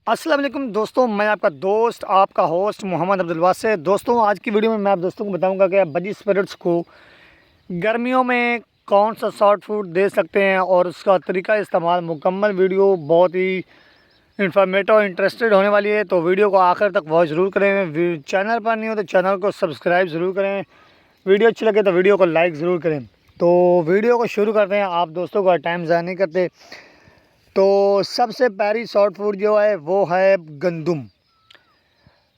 अस्सलाम वालेकुम दोस्तों, मैं आपका दोस्त आपका होस्ट मोहम्मद अब्दुल वासे। दोस्तों, आज की वीडियो में मैं आप दोस्तों को बताऊंगा कि बजी स्पिरिट्स को गर्मियों में कौन सा शॉर्ट फूड दे सकते हैं और उसका तरीका इस्तेमाल। मुकम्मल वीडियो बहुत ही इंफॉर्मेटिव और इंटरेस्टेड होने वाली है, तो वीडियो को आखिर तक वॉच ज़रूर करें। चैनल पर नहीं हो तो चैनल को सब्सक्राइब ज़रूर करें। वीडियो अच्छी लगे तो वीडियो को लाइक ज़रूर करें। तो वीडियो को शुरू करते हैं, आप दोस्तों का टाइम ज़ाया नहीं करते। तो सबसे पहली शॉर्ट फूड जो है वो है गंदम।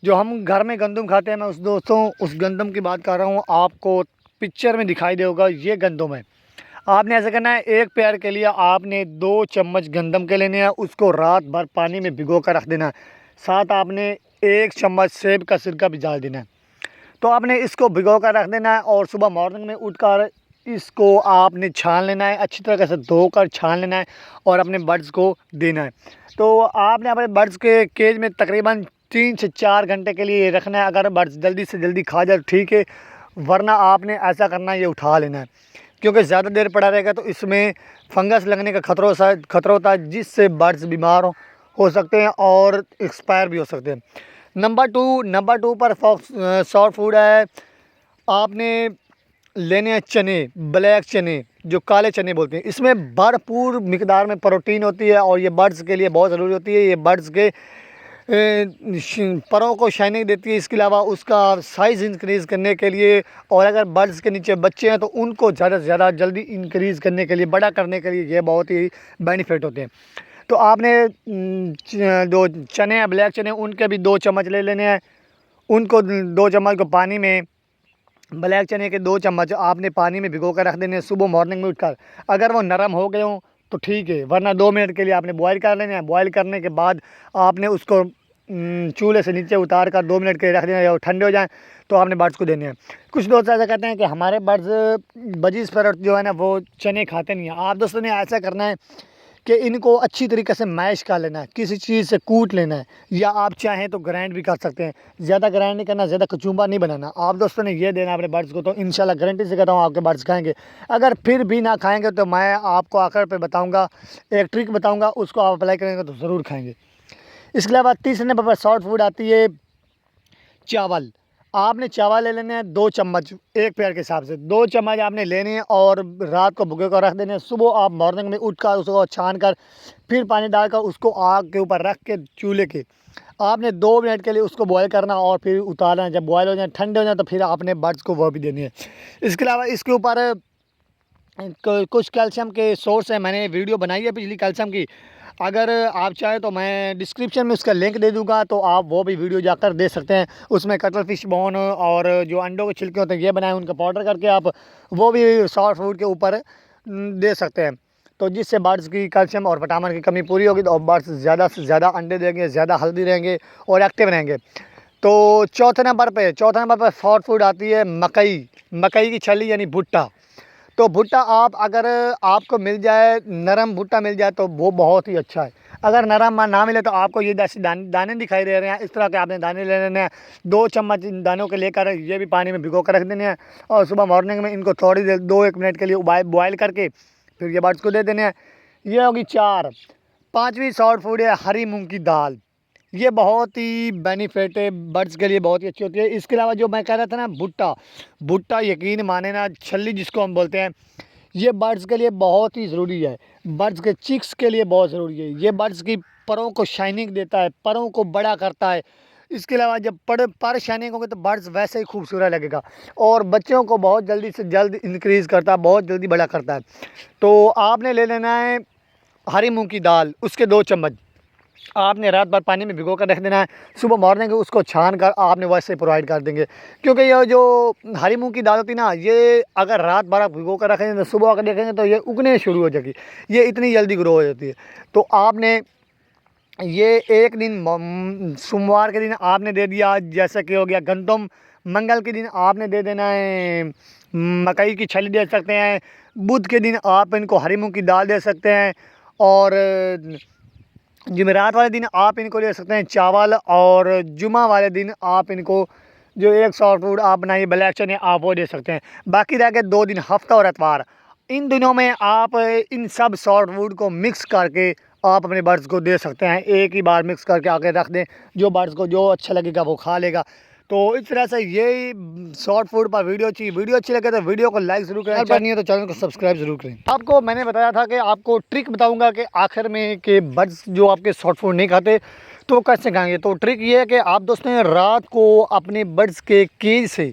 जो हम घर में गंदम खाते हैं, मैं उस गंदम की बात कर रहा हूँ। आपको पिक्चर में दिखाई देगा, ये गंदम है। आपने ऐसा करना है, एक पेयर के लिए आपने 2 चम्मच गंदम के लेने हैं, उसको रात भर पानी में भिगो कर रख देना है। साथ आपने 1 चम्मच सेब का सिरका भी डाल देना है। तो आपने इसको भिगो कर रख देना है और सुबह मॉर्निंग में उठकर इसको आपने छान लेना है, अच्छी तरह से धोकर छान लेना है और अपने बर्ड्स को देना है। तो आपने अपने बर्ड्स के केज में तकरीबन 3 से 4 घंटे के लिए रखना है। अगर बर्ड्स जल्दी से जल्दी खा जाए ठीक है, वरना आपने ऐसा करना है, ये उठा लेना है, क्योंकि ज़्यादा देर पड़ा रहेगा तो इसमें फंगस लगने का खतरा होता है, जिससे बर्ड्स बीमार हो सकते हैं और एक्सपायर भी हो सकते हैं। नंबर टू पर शॉर्ट फूड है। आपने लेने हैं चने, ब्लैक चने, जो काले चने बोलते हैं। इसमें भरपूर मिकदार में प्रोटीन होती है और ये बर्ड्स के लिए बहुत ज़रूरी होती है। ये बर्ड्स के परों को शाइनिंग देती है। इसके अलावा उसका साइज़ इंक्रीज़ करने के लिए, और अगर बर्ड्स के नीचे बच्चे हैं तो उनको ज़्यादा से ज़्यादा जल्दी इंक्रीज़ करने के लिए, बड़ा करने के लिए ये बहुत ही बेनिफिट होते हैं। तो आपने जो चने हैं ब्लैक चने, उनके भी 2 चम्मच ले लेने हैं। उनको 2 चम्मच को पानी में, ब्लैक चने के 2 चम्मच आपने पानी में भिगो कर रख देने हैं। सुबह मॉर्निंग में उठकर अगर वो नरम हो गए हों तो ठीक है, वरना 2 मिनट के लिए आपने बॉयल कर लेना है। बॉयल करने के बाद आपने उसको चूल्हे से नीचे उतार कर 2 मिनट के लिए रख देना है, और ठंडे हो जाएँ तो आपने बर्ड्स को देने हैं। कुछ दोस्त ऐसा कहते हैं कि हमारे बर्ड्स बजी स्पैरोट जो है ना, वो चने खाते नहीं हैं। आप दोस्तों ने ऐसा करना है कि इनको अच्छी तरीके से मैश कर लेना है, किसी चीज़ से कूट लेना है, या आप चाहें तो ग्राइंड भी कर सकते हैं। ज़्यादा ग्राइंड नहीं करना, ज़्यादा कचूम्बा नहीं बनाना। आप दोस्तों ने ये देना अपने बर्ड्स को, तो इंशाल्लाह गारंटी से कहता हूँ आपके बर्ड्स खाएंगे। अगर फिर भी ना खाएंगे तो मैं आपको आखिर पे बताऊँगा, एक ट्रिक बताऊँगा, उसको आप अप्लाई करेंगे तो ज़रूर खाएँगे। इसके अलावा तीसरे नंबर पर शॉर्ट फूड आती है चावल। आपने चावल ले लेने हैं 2 चम्मच, एक पेयर के हिसाब से 2 चम्मच आपने लेने हैं और रात को भिगो कर रख देने हैं। सुबह आप मॉर्निंग में उठकर उसको छान कर फिर पानी डालकर उसको आग के ऊपर रख के चूल्हे के आपने 2 मिनट के लिए उसको बॉयल करना और फिर उतारना। जब बॉयल हो जाए, ठंडे हो जाए, तो फिर आपने बर्ड्स को वो भी देनी है। इसके अलावा इसके ऊपर कुछ कैल्शियम के सोर्स हैं, मैंने वीडियो बनाई है पिछली कैल्शियम की। अगर आप चाहें तो मैं डिस्क्रिप्शन में उसका लिंक दे दूंगा, तो आप वो भी वीडियो जाकर दे सकते हैं। उसमें कटल फिश बोन और जो अंडों के छिलके होते हैं ये बनाए, उनका पाउडर करके आप वो भी शॉर्ट फूड के ऊपर दे सकते हैं। तो जिससे बर्ड्स की कैल्शियम और विटामिन की कमी पूरी होगी, तो बर्ड्स ज़्यादा से ज़्यादा अंडे देंगे, ज़्यादा हेल्दी रहेंगे और एक्टिव रहेंगे। तो चौथे नंबर पर शॉर्ट फूड आती है मकई की छली, यानी भुट्टा। तो भुट्टा आप अगर आपको मिल जाए, नरम भुट्टा मिल जाए तो वो बहुत ही अच्छा है। अगर नरम ना मिले तो आपको ये जैसे दाने दिखाई दे रहे हैं, इस तरह के आपने दाने ले लेने हैं। 2 चम्मच इन दानों के लेकर ये भी पानी में भिगो कर रख देने हैं, और सुबह मॉर्निंग में इनको थोड़ी देर 2-1 मिनट के लिए बॉयल करके फिर ये बर्ड्स को दे देने हैं। ये होगी 4। 5वीं शॉर्ट फूड है हरी मूँग की दाल। ये बहुत ही बेनिफिट है, बर्ड्स के लिए बहुत ही अच्छी होती है। इसके अलावा जो मैं कह रहा था ना, भुट्टा यकीन माने ना, छल्ली जिसको हम बोलते हैं, ये बर्ड्स के लिए बहुत ही ज़रूरी है। बर्ड्स के चिक्स के लिए बहुत ज़रूरी है। ये बर्ड्स की परों को शाइनिंग देता है, परों को बड़ा करता है। इसके अलावा जब पर शाइनिंग होंगे तो बर्ड्स वैसे ही खूबसूरत लगेगा, और बच्चों को बहुत जल्दी से जल्द इंक्रीज़ करता है, बहुत जल्दी बड़ा करता है। तो आपने ले लेना है हरी मूँग की दाल, उसके 2 चम्मच आपने रात भर पानी में भिगो कर रख देना है। सुबह मॉर्निंग में उसको छान कर आपने वैसे प्रोवाइड कर देंगे, क्योंकि ये जो हरी मूंग की दाल होती है ना, ये अगर रात भर आप भिगो कर रखेंगे तो सुबह अगर देखेंगे तो ये उगने शुरू हो जाएगी। ये इतनी जल्दी ग्रो हो जाती है। तो आपने ये एक दिन सोमवार के दिन आपने दे दिया, जैसे कि हो गया गंदम। मंगल के दिन आपने दे देना है मकई की छली दे सकते हैं। बुध के दिन आप इनको हरी मूंग की दाल दे सकते हैं, और जुमेरात वाले दिन आप इनको ले सकते हैं चावल, और जुमा वाले दिन आप इनको जो एक शॉर्ट फूड आप बनाइए ब्लैक चने, आप वो दे सकते हैं। बाकी रह गए 2 दिन, हफ्ता और एतवार। इन दिनों में आप इन सब शॉर्ट फूड को मिक्स करके आप अपने बर्ड्स को दे सकते हैं। एक ही बार मिक्स करके आके रख दें, जो बर्ड्स को जो अच्छा लगेगा वो खा लेगा। तो इस तरह से यही शॉर्ट फूड पर वीडियो अच्छी लगे तो वीडियो को लाइक ज़रूर करें, चैनल नहीं है तो चैनल को सब्सक्राइब ज़रूर करें। आपको मैंने बताया था कि आपको ट्रिक बताऊंगा कि आखिर में कि बर्ड्स जो आपके शॉर्ट फूड नहीं खाते तो कैसे खाएंगे। तो ट्रिक ये है कि आप दोस्तों रात को अपने बर्ड्स के केज से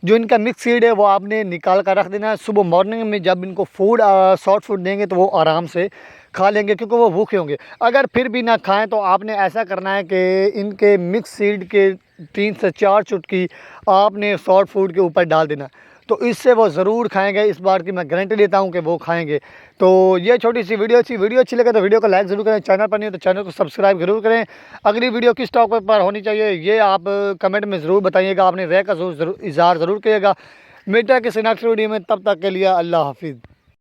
जो इनका मिक्स सीड है वो आपने निकाल कर रख देना है। सुबह मॉर्निंग में जब इनको शॉर्ट फूड देंगे तो वो आराम से खा लेंगे, क्योंकि वो भूखे होंगे। अगर फिर भी ना खाएं तो आपने ऐसा करना है कि इनके मिक्स सीड के 3 से 4 चुटकी आपने शॉर्ट फूड के ऊपर डाल देना, तो इससे वो ज़रूर खाएंगे। इस बार की मैं गारंटी देता हूं कि वो खाएंगे। तो ये छोटी सी वीडियो अच्छी लगे तो वीडियो को लाइक ज़रूर करें, चैनल पर नहीं हो तो चैनल को सब्सक्राइब ज़रूर करें। अगली वीडियो किस टॉपिक पर होनी चाहिए ये आप कमेंट में ज़रूर बताइएगा, आपने राय का इज़हार ज़रूर करिएगा। मिलता है किसी नेक्स्ट वीडियो में, तब तक के लिए अल्लाह हाफिज़।